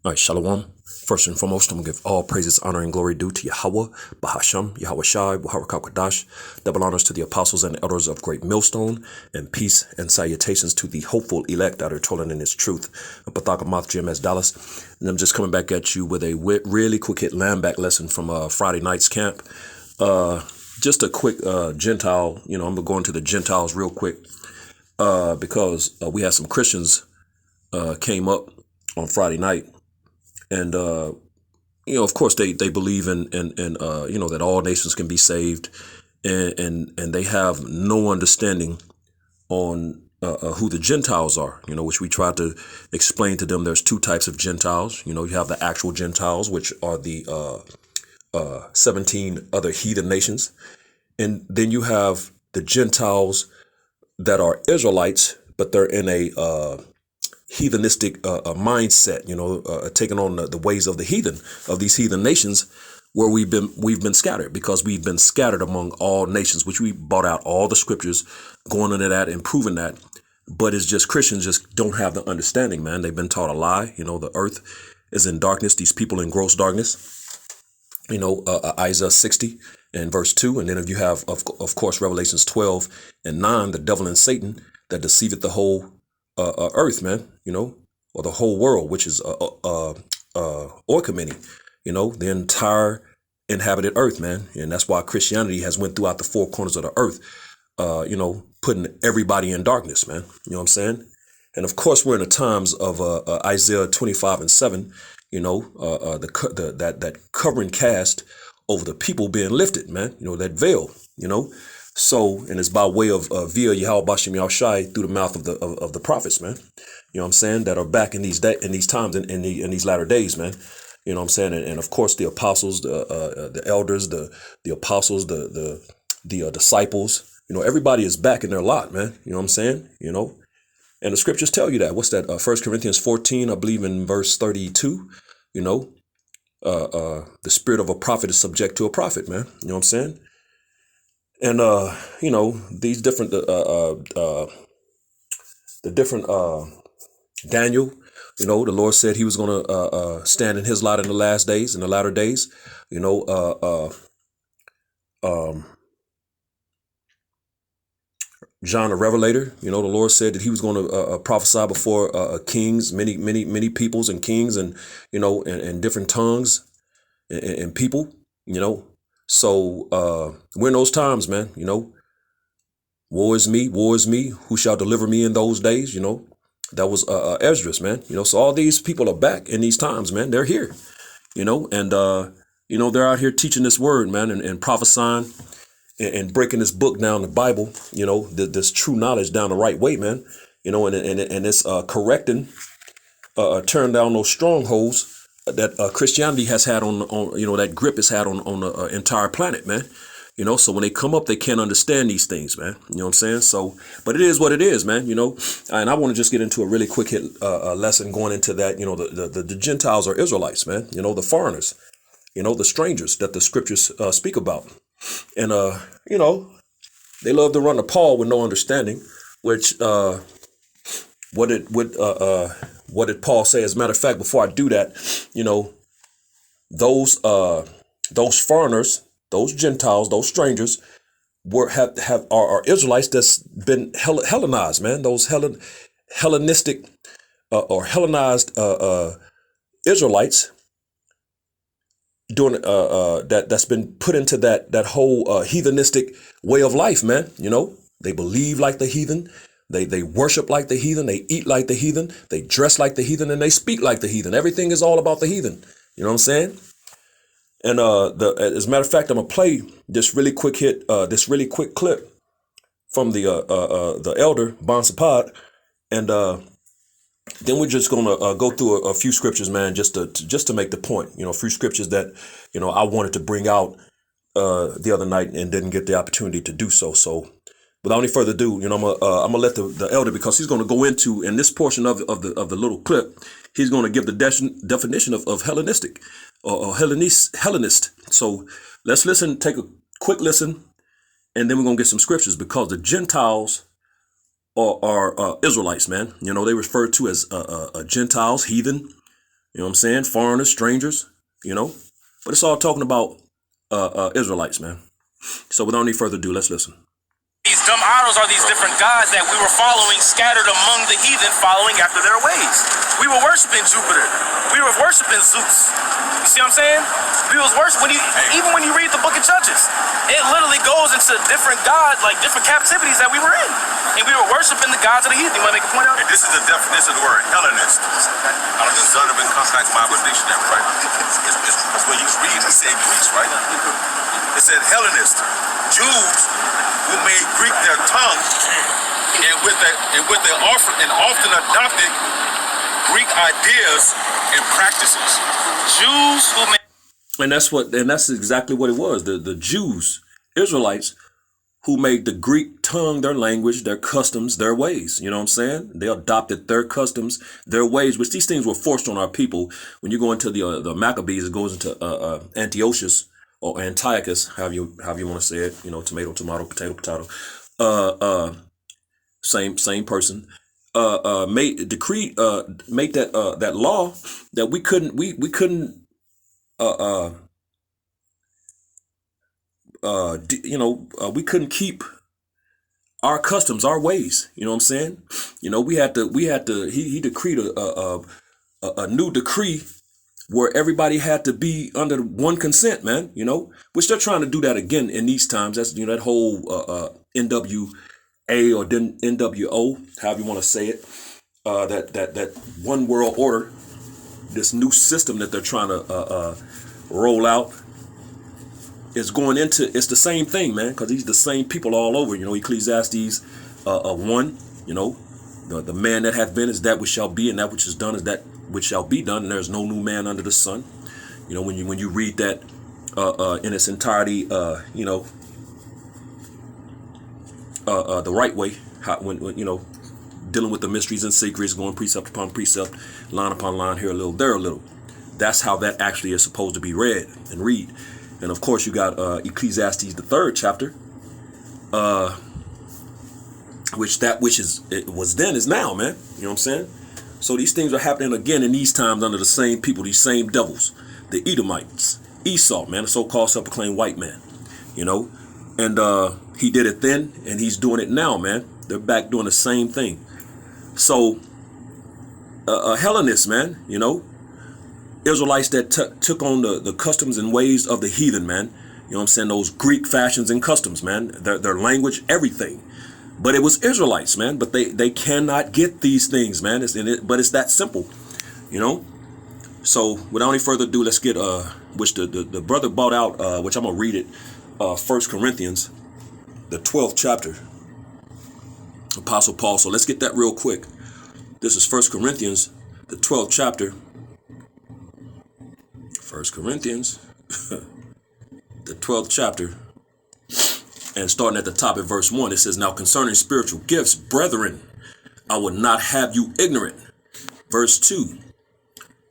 All right, Shalom. First and foremost, I'm going to give all praises, honor, and glory due to Yahweh, Bahasham, Yahweh Shai, Waharakah Kadash. Double honors to the apostles and elders of Great Millstone, and peace and salutations to the hopeful elect that are toiling in His truth. Pathakamoth GMS Dallas. And I'm just coming back at you with a really quick hit land back lesson from Friday night's camp. Just a quick Gentile, I'm going to go into the Gentiles real quick because we had some Christians came up on Friday night. And, of course, they believe in that all nations can be saved, and they have no understanding on who the Gentiles are, which we tried to explain to them. There's two types of Gentiles. You have the actual Gentiles, which are the 17 other heathen nations. And then you have the Gentiles that are Israelites, but they're in a heathenistic mindset, taking on the ways of the heathen, of these heathen nations, where we've been scattered, because we've been scattered among all nations, which we brought out all the scriptures going into that and proving that. But it's just Christians just don't have the understanding, man. They've been taught a lie. The earth is in darkness, these people in gross darkness. Isaiah 60 and verse 2. And then if you have, of course, Revelations 12 and 9, the devil and Satan that deceiveth the whole earth, man, or the whole world, which is oikomene, the entire inhabited earth, man. And that's why Christianity has went throughout the four corners of the earth, putting everybody in darkness, man. You know what I'm saying? And of course, we're in the times of Isaiah 25 and 7, that covering cast over the people being lifted, man, that veil, So, and it's by way of via Yahweh Bashem Yahushai through the mouth of the prophets, man. You know what I'm saying? That are back in these times, in these latter days, man. You know what I'm saying? And of course, the apostles, the elders, the apostles, the disciples. Everybody is back in their lot, man. You know what I'm saying? And the scriptures tell you that. What's that? 1 Corinthians 14, I believe, in verse 32. The spirit of a prophet is subject to a prophet, man. You know what I'm saying? And, these different, the different, Daniel, the Lord said He was going to stand in His lot in the last days, in the latter days, John the Revelator, the Lord said that He was going to prophesy before kings, many peoples and kings, and, and different tongues and people, So we're in those times, man. Woe is me, who shall deliver me in those days? That was Esdras, man. So all these people are back in these times, man. They're here, and they're out here teaching this word, man, and prophesying and breaking this book down, the Bible, this true knowledge down the right way, man. And it's correcting, tearing down those strongholds that Christianity has had on that grip it's had on the entire planet, man. So when they come up, they can't understand these things, man. You know what I'm saying? So, but it is what it is, man. And I want to just get into a really quick hit lesson going into that. The Gentiles are Israelites, man. The foreigners, the strangers that the scriptures speak about, and they love to run to Paul with no understanding, which what did Paul say? As a matter of fact, before I do that, those foreigners, those Gentiles, those strangers are Israelites that's been Hellenized, man. Those Hellenistic or Hellenized Israelites doing that's been put into that whole heathenistic way of life, man. They believe like the heathen. They worship like the heathen. They eat like the heathen. They dress like the heathen, and they speak like the heathen. Everything is all about the heathen. You know what I'm saying? And as a matter of fact, I'm gonna play this really quick hit, this really quick clip from the elder Bonsapad, and then we're just gonna go through a few scriptures, man, just to make the point. A few scriptures that I wanted to bring out the other night and didn't get the opportunity to do so. So, without any further ado, I'm gonna let the elder, because he's gonna go into, in this portion of the little clip, he's gonna give the definition of Hellenistic or Hellenist. So let's listen, take a quick listen, and then we're gonna get some scriptures, because the Gentiles are Israelites, man. They refer to as Gentiles, heathen, You know what I'm saying? Foreigners, strangers, but it's all talking about Israelites, man. So without any further ado, let's listen. These dumb idols are these different gods that we were following, scattered among the heathen, following after their ways. We were worshiping Jupiter. We were worshiping Zeus. You see what I'm saying? We was worshiping, even when you read the book of Judges, it literally goes into different gods, like different captivities that we were in. And we were worshiping the gods of the heathen. You want to make a point out? And this is the definition of the word Hellenist. Out of the Zondervan Concise Bible Dictionary, right? It's when you read, it said Greeks, right? It said Hellenist, Jews who made Greek their tongue, and with their often adopted Greek ideas and practices. Jews who made, and that's exactly what it was. The Jews, Israelites, who made the Greek tongue their language, their customs, their ways. You know what I'm saying? They adopted their customs, their ways, which these things were forced on our people. When you go into the Maccabees, it goes into Antiochus or Antiochus, however you want to say it. Tomato, tomato, potato, potato. Same person. Made that law that we couldn't we couldn't keep our customs, our ways. You know what I'm saying? He decreed a new decree where everybody had to be under one consent, man, which they're trying to do that again in these times. That's, that whole NWA or NWO, however you want to say it, that one world order, this new system that they're trying to roll out is going into, it's the same thing, man, because these the same people all over. Ecclesiastes 1, the man that hath been is that which shall be, and that which is done is that which shall be done, and there's no new man under the sun. When you read that in its entirety, the right way, when dealing with the mysteries and secrets, going precept upon precept, line upon line, here a little, there a little. That's how that actually is supposed to be read and read. And of course, you got Ecclesiastes, the 3rd chapter, which it was then is now, man. You know what I'm saying? So these things are happening again in these times under the same people, these same devils, the Edomites, Esau, man, the so-called self-proclaimed white man, and he did it then, and he's doing it now, man. They're back doing the same thing. So Hellenists, man, Israelites that took on the customs and ways of the heathen, man. You know what I'm saying? Those Greek fashions and customs, man. Their language, everything. But it was Israelites, man. But they cannot get these things, man. But it's that simple, So without any further ado, let's get which the brother brought out, which I'm gonna read it. 1 Corinthians, the 12th chapter. Apostle Paul. So let's get that real quick. This is 1 Corinthians, the 12th chapter. 1 Corinthians, the 12th chapter, and starting at the top at verse 1, it says, "Now concerning spiritual gifts, brethren, I would not have you ignorant." Verse 2,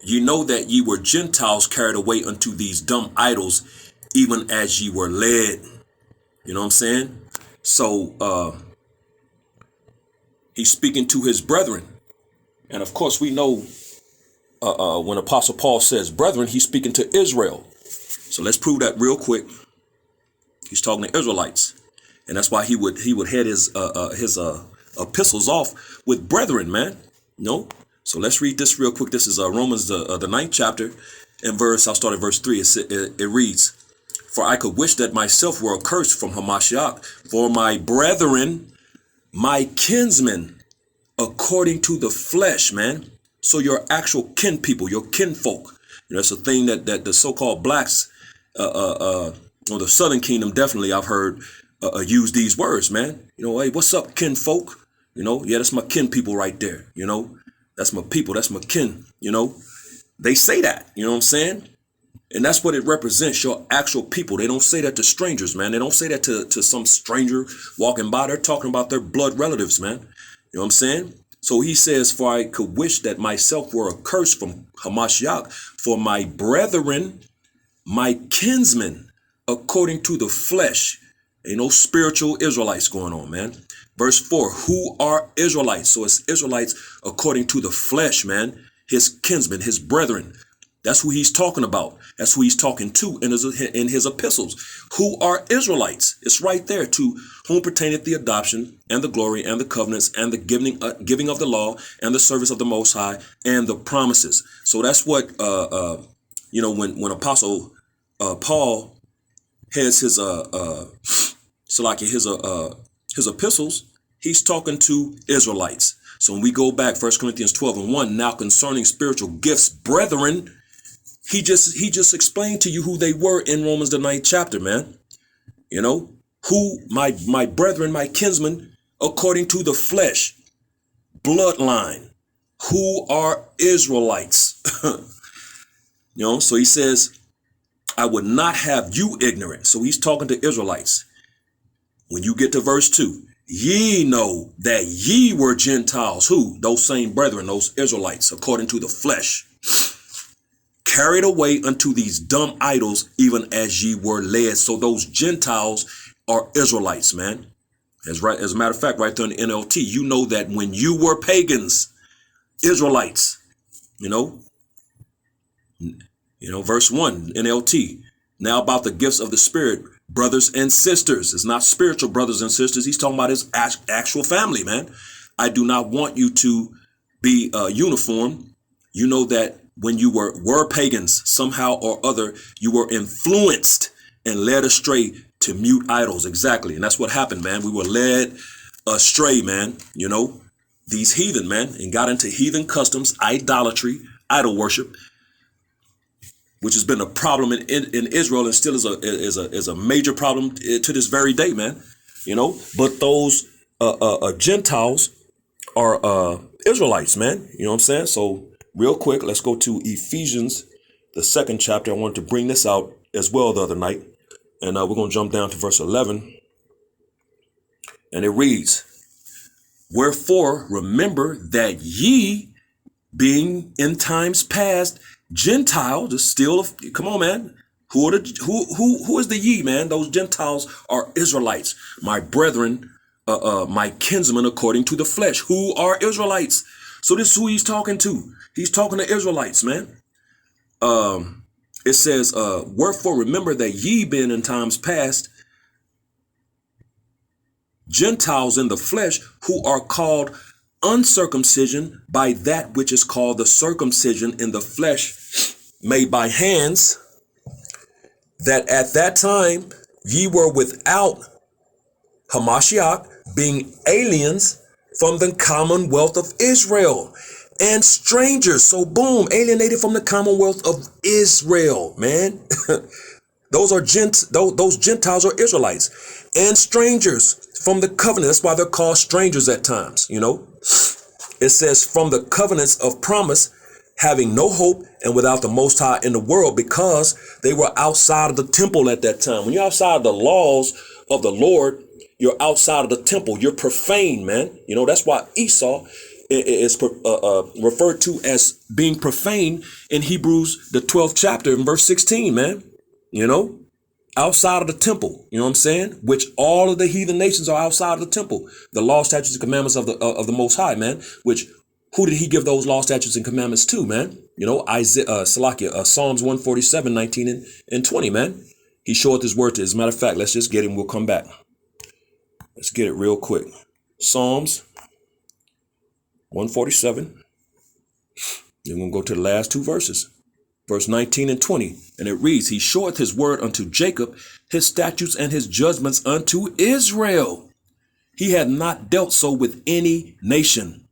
"Ye know that ye were Gentiles carried away unto these dumb idols, even as ye were led." You know what I'm saying? So he's speaking to his brethren. And of course, we know when Apostle Paul says brethren, he's speaking to Israel. So let's prove that real quick. He's talking to Israelites, and that's why he would head his epistles off with brethren, man. So let's read this real quick. This is Romans the 9th chapter, and I'll start at verse 3. It reads, "For I could wish that myself were accursed from Hamashiach for my brethren, my kinsmen, according to the flesh," man. So your actual kin people, your kinfolk. That's a thing that the so-called blacks, or the Southern Kingdom, definitely I've heard use these words, man. Hey, what's up, kinfolk? Yeah, that's my kin people right there. That's my people. That's my kin. They say that. You know what I'm saying? And that's what it represents, your actual people. They don't say that to strangers, man. They don't say that to some stranger walking by. They're talking about their blood relatives, man. You know what I'm saying? So he says, "For I could wish that myself were accursed from Hamashiach for my brethren, my kinsmen, according to the flesh." Ain't no spiritual Israelites going on, man. Verse 4, "Who are Israelites?" So it's Israelites according to the flesh, man. his kinsmen, his brethren. That's who he's talking about. That's who he's talking to in his epistles, who are Israelites. It's right there, to whom pertaineth the adoption and the glory and the covenants and the giving of the law and the service of the Most High and the promises. So that's what, when Apostle Paul has his epistles, he's talking to Israelites. So when we go back, 1 Corinthians 12:1, now concerning spiritual gifts, brethren, he just explained to you who they were in Romans the 9th chapter, man. Who my brethren, my kinsmen, according to the flesh, bloodline, who are Israelites. So he says, I would not have you ignorant. So he's talking to Israelites. When you get to verse 2, ye know that ye were Gentiles. Who? Those same brethren, those Israelites, according to the flesh, carried away unto these dumb idols, even as ye were led. So those Gentiles are Israelites, man. As a matter of fact, right there in the NLT, you know that when you were pagans, Israelites, verse 1, NLT, now about the gifts of the Spirit, brothers and sisters. It's not spiritual brothers and sisters. He's talking about his actual family, man. I do not want you to be uniform. You know that when you were pagans, somehow or other, you were influenced and led astray to mute idols. Exactly. And that's what happened, man. We were led astray, man. These heathen, man, and got into heathen customs, idolatry, idol worship, which has been a problem in Israel and still is a major problem to this very day, man. But those Gentiles are Israelites, man. You know what I'm saying? So real quick, let's go to Ephesians, the 2nd chapter. I wanted to bring this out as well the other night. And we're going to jump down to verse 11. And it reads, wherefore remember that ye, being in times past Gentile, just still, come on, man. Who is the ye, man? Those Gentiles are Israelites, my brethren, my kinsmen according to the flesh, who are Israelites. So this is who he's talking to. He's talking to Israelites, man. It says, wherefore remember that ye being in times past Gentiles in the flesh, who are called uncircumcision by that which is called the circumcision in the flesh made by hands, that at that time ye were without Hamashiach, being aliens from the commonwealth of Israel and strangers. So boom, alienated from the commonwealth of Israel, man. Those Gentiles are Israelites and strangers from the covenant. That's why they're called strangers at times. It says from the covenants of promise, having no hope and without the Most High in the world, because they were outside of the temple at that time. When you're outside of the laws of the Lord, you're outside of the temple. You're profane, man. That's why Esau is referred to as being profane in Hebrews, the 12th chapter, in verse 16, man. Outside of the temple, you know what I'm saying? Which all of the heathen nations are outside of the temple. The law, statutes, and commandments of the Most High, man. Which, who did he give those law, statutes, and commandments to, man? Psalms 147, 19 and 20, man. He showed his word to. As a matter of fact, let's just get it and we'll come back. Let's get it real quick. Psalms 147. Then we're going to go to the last two verses. Verse 19 and 20, and it reads, he showeth his word unto Jacob, his statutes and his judgments unto Israel. He had not dealt so with any nation.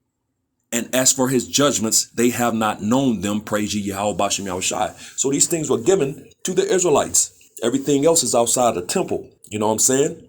And as for his judgments, they have not known them. Praise ye Yahweh Bashem Yahushai. So these things were given to the Israelites. Everything else is outside the temple. You know what I'm saying?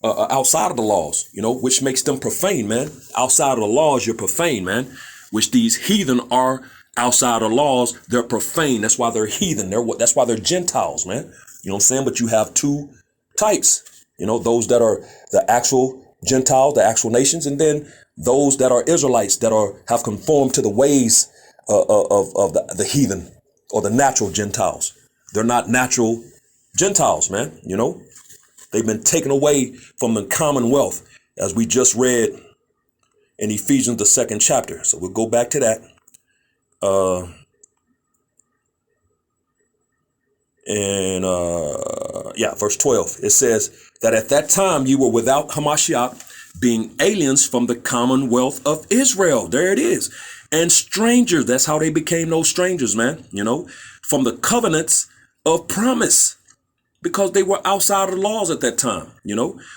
Outside of the laws, which makes them profane, man. Outside of the laws, you're profane, man. Which these heathen are. Outside of laws, they're profane. That's why they're heathen. That's why they're Gentiles, man. You know what I'm saying? But you have two types, those that are the actual Gentiles, the actual nations, and then those that are Israelites that have conformed to the ways of the heathen or the natural Gentiles. They're not natural Gentiles, man. They've been taken away from the commonwealth, as we just read in Ephesians, the 2nd chapter. So we'll go back to that. Verse 12. It says that at that time you were without Hamashiach, being aliens from the commonwealth of Israel. There it is. And strangers. That's how they became those strangers, man. From the covenants of promise, because they were outside of the laws at that time,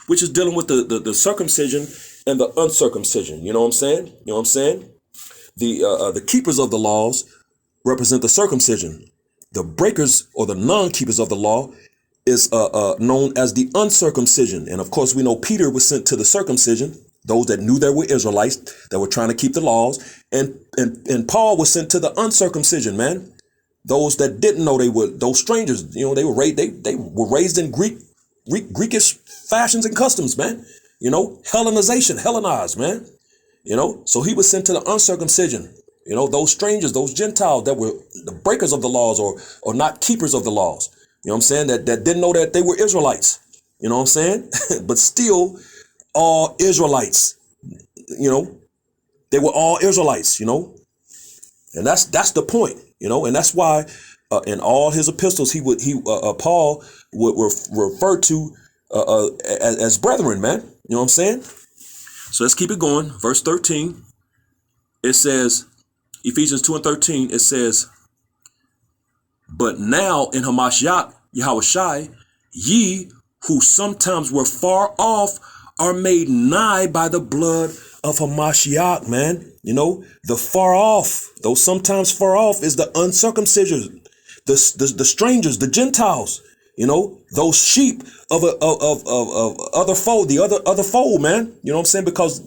which is dealing with the circumcision and the uncircumcision. You know what I'm saying? The keepers of the laws represent the circumcision. The breakers or the non-keepers of the law is known as the uncircumcision. And of course, we know Peter was sent to the circumcision, those that knew there were Israelites that were trying to keep the laws. And Paul was sent to the uncircumcision, man. Those that didn't know, they were those strangers. They were raised in Greekish fashions and customs, man. Hellenized, man. So he was sent to the uncircumcision. Those strangers, those Gentiles that were the breakers of the laws or not keepers of the laws. That didn't know that they were Israelites. But still all Israelites. They were all Israelites. And that's the point. And that's why in all his epistles Paul would refer to as brethren, man. So let's keep it going. Verse 13. It says, Ephesians 2:13, it says, but now in Hamashiach, Yahushai, ye who sometimes were far off are made nigh by the blood of Hamashiach, man. The far off, though sometimes far off, is the uncircumcision, the strangers, the Gentiles, those sheep of other fold, the other fold, man. Because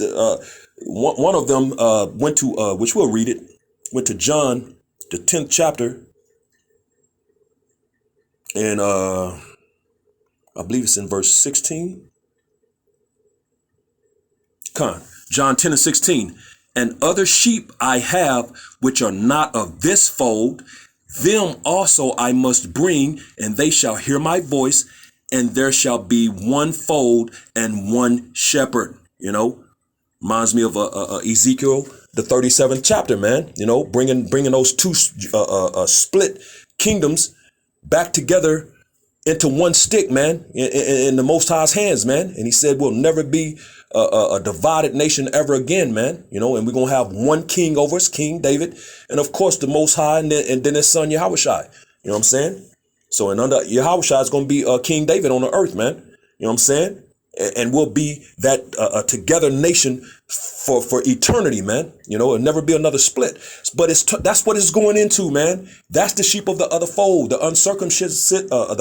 one of them went to, which we'll read it, went to John, the 10th chapter, and I believe it's in verse 16. John 10 and 16. And other sheep I have, which are not of this fold, them also I must bring, and they shall hear my voice, and there shall be one fold and one shepherd. Reminds me of Ezekiel, the 37th chapter, man. Bringing those two split kingdoms back together into one stick, man, in the Most High's hands, man. And he said, we'll never be a divided nation ever again, man. And we're going to have one king over us, King David. And of course, the Most High and then his son, Yahushai. You know what I'm saying? So, and under Yahushai is going to be King David on the earth, man. You know what I'm saying? And we'll be that together nation for eternity, man. It'll never be another split. But that's what it's going into, man. That's the sheep of the other fold, the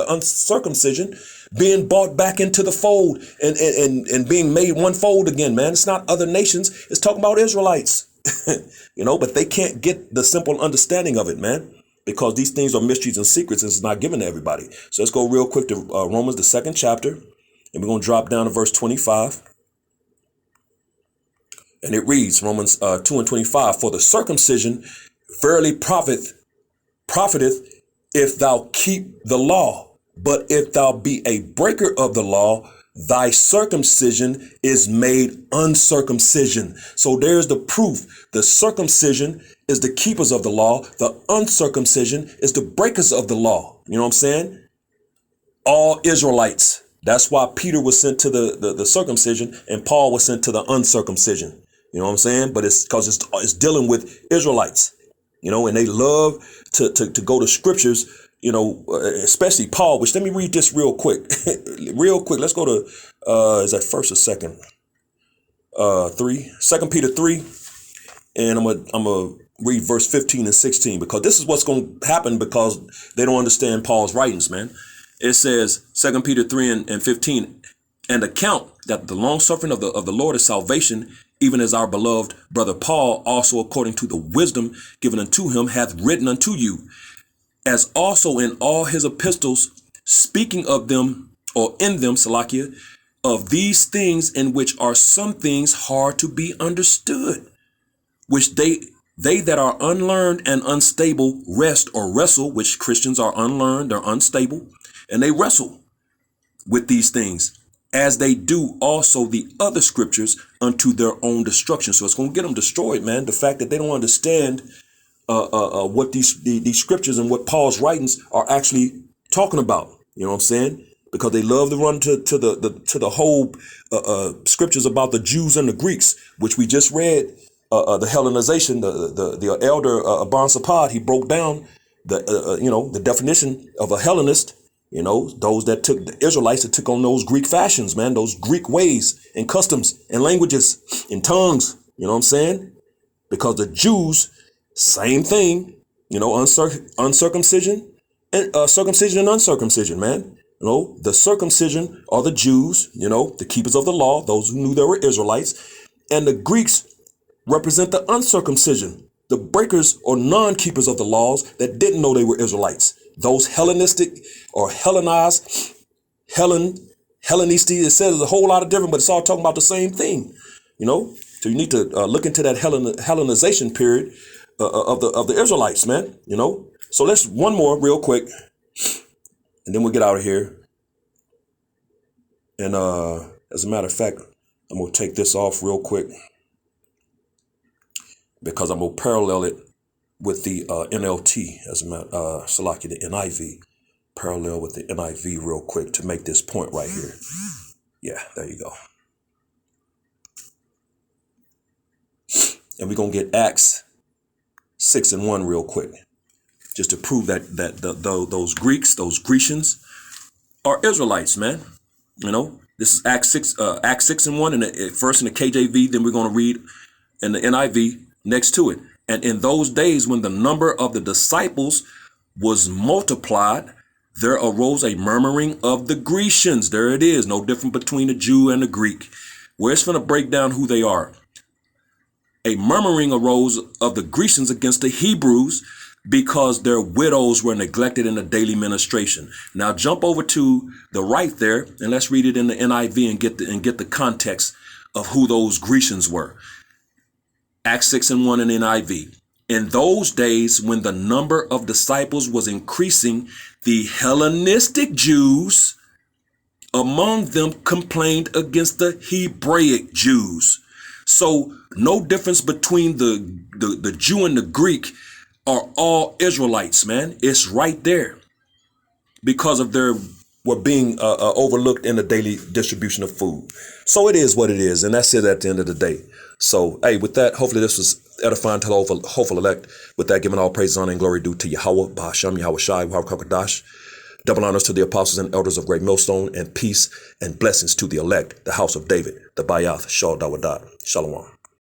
uncircumcision being brought back into the fold and being made one fold again, man. It's not other nations. It's talking about Israelites, but they can't get the simple understanding of it, man, because these things are mysteries and secrets and it's not given to everybody. So let's go real quick to Romans, the 2nd chapter. And we're going to drop down to verse 25. And it reads, Romans 2 and 25, for the circumcision verily profiteth if thou keep the law. But if thou be a breaker of the law, thy circumcision is made uncircumcision. So there's the proof. The circumcision is the keepers of the law. The uncircumcision is the breakers of the law. You know what I'm saying? All Israelites. That's why Peter was sent to the circumcision and Paul was sent to the uncircumcision. You know what I'm saying? But it's because it's dealing with Israelites, and they love to go to scriptures, especially Paul, which let me read this real quick. Let's go to, is that first or second? 2 Peter 3. And I'm going to read verse 15 and 16, because this is what's going to happen because they don't understand Paul's writings, man. It says 2 Peter 3 and 15, and account that the long suffering of the Lord is salvation, even as our beloved brother Paul also according to the wisdom given unto him hath written unto you, as also in all his epistles, speaking of them, or in them, Salakia, of these things in which are some things hard to be understood, which they that are unlearned and unstable rest or wrestle, which Christians are unlearned, they're unstable, and they wrestle with these things, as they do also the other scriptures unto their own destruction. So it's going to get them destroyed, man. The fact that they don't understand what these scriptures and what Paul's writings are actually talking about. You know what I'm saying? Because they love to run to the whole scriptures about the Jews and the Greeks, which we just read. The Hellenization, the elder Abban Sapad, he broke down the definition of a Hellenist. You know, those that took the Israelites that took on those Greek fashions, man, those Greek ways and customs and languages and tongues. You know what I'm saying? Because the Jews, same thing. You know, uncircumcision and circumcision and uncircumcision, man. You know, the circumcision are the Jews. You know, the keepers of the law, those who knew they were Israelites, and the Greeks represent the uncircumcision, the breakers or non-keepers of the laws that didn't know they were Israelites. Those Hellenistic or Hellenized, Hellenistic, it says a whole lot of different, but it's all talking about the same thing, you know? So you need to look into that Hellenization period of the Israelites, man, you know? So let's one more real quick, and then we'll get out of here. And as a matter of fact, I'm going to take this off real quick, because I'm going to parallel it with the NLT, as a matter, Salaki, the NIV, parallel with the NIV real quick to make this point right here. Yeah, there you go. And we're going to get Acts 6:1 real quick, just to prove that those Greeks, those Grecians, are Israelites, man. You know, this is Acts 6:1, and first in the KJV, then we're going to read in the NIV next to it. And in those days, when the number of the disciples was multiplied, there arose a murmuring of the Grecians. There it is, no different between the Jew and the Greek, where it's going to break down who they are. A murmuring arose of the Grecians against the Hebrews because their widows were neglected in the daily ministration. Now jump over to the right there, and let's read it in the NIV and get the context of who those Grecians were. Acts 6:1 in NIV. In those days, when the number of disciples was increasing, the Hellenistic Jews among them complained against the Hebraic Jews. So no difference between the Jew and the Greek are all Israelites, man. It's right there because of their were being overlooked in the daily distribution of food. So it is what it is, and that's it at the end of the day. So, hey, with that, hopefully this was edifying to the hopeful elect. With that, giving all praise, honor, and glory due to Yahweh, Bahasham, Yahweh Shai, Yahweh Kakadash. Double honors to the apostles and elders of Great Millstone, and peace and blessings to the elect, the house of David, the Bayath, Shal Dawadat. Shalom.